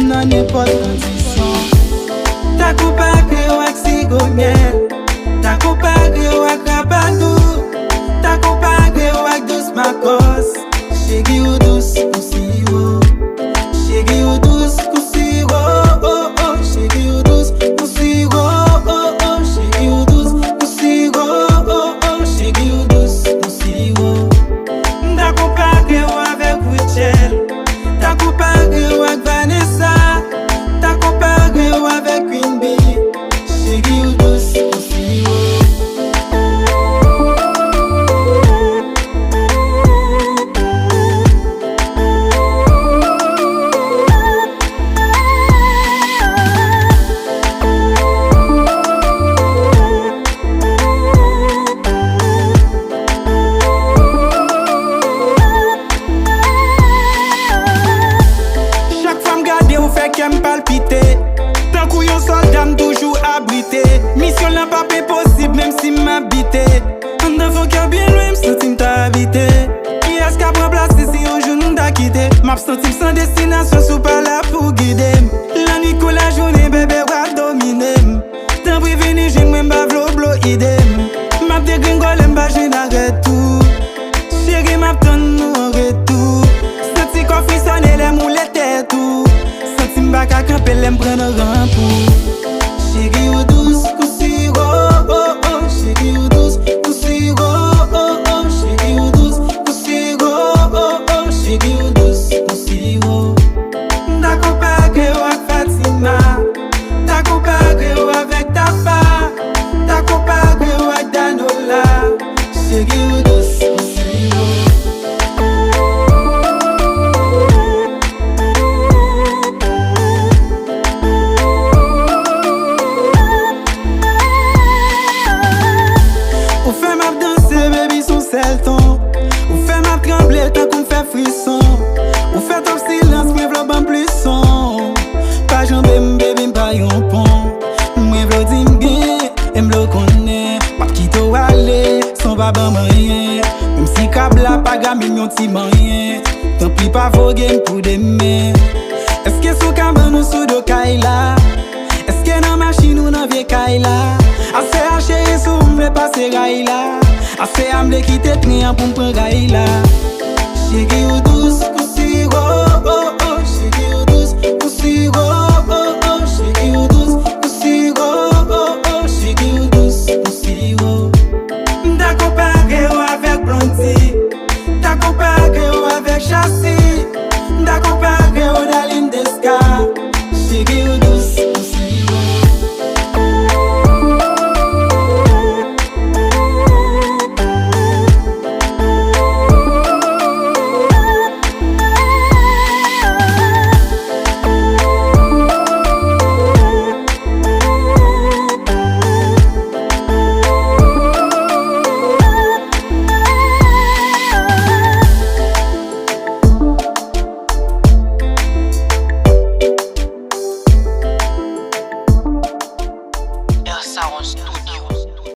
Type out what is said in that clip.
Nan n'importe condition. Ta coupe avec cigognen. Ta coupe avec rabatou. Ta coupe avec douce macos. Chéri ou douce coussiro. Chéri ou douce coussiro. Oh oh. Chéri ou douce coussiro. Oh oh. Chéri ou douce coussiro. Oh oh. Chéri ou douce coussiro. Ta coupe avec Richel. Ta coupe avec Vanessa. Ta coupe avec Queen Bee. Chéri ou douce coussiro. Qu'aime palpiter. Tant qu'on yon soldat toujours abrité. Mission n'a pas possible même si m'habité. On ne faut qu'un bien loin m'sentim t'a habité. Qui est-ce qu'a pris place si un jour nous t'a quitté? M'absentim sans destination sous pas là pour guider. La nuit ou la journée bébé va dominer. Tant prévenu j'ai même pas vlo idem. M'a dégringolé m'ba j'ai n'arrête tout. Chérie m'a ton nous en retour. Senti qu'on frissonne les moulettes tout. Baka camper l'aime prendre un pour. Chéri ou douce coussiro. Oh oh. Chéri ou douce coussiro. Oh oh. Chéri ou douce coussiro. Oh oh. Chéri ou douce coussiro. Ta coupe avec Fatima. Ta coupe avec Tafa. Ta coupe avec Danola. Chéri ou douce coussiro. Ou fait ma trembler tant qu'on fait frisson. Ou fait top silence, mais v'l'en ban plus son. Pas jambe m'bébé m'pa yon pont. Moi v'l'en di m'gen, et m'l'en connaît. Pas quitte ou aller, son baba moyen. Même si kabla pas gamin yon ti moyen. Tant pis pas vogue pour demain. Est-ce que sous caban ou sous do kaila? Est-ce que dans machine ou dans vie kaila? Assez haché sous m'le passer raila. Assez à me quitter triant pour m'prendre gaïla. Chéri ou douce coussiro. Oh oh. Chéri ou douce coussiro. Oh oh. Chéri ou douce coussiro. Oh oh. Chéri ou douce coussiro. Ta coupe avec Blondie. Ta coupe avec Chassis. Ta coupe avec Daline Desca. Chéri ou douce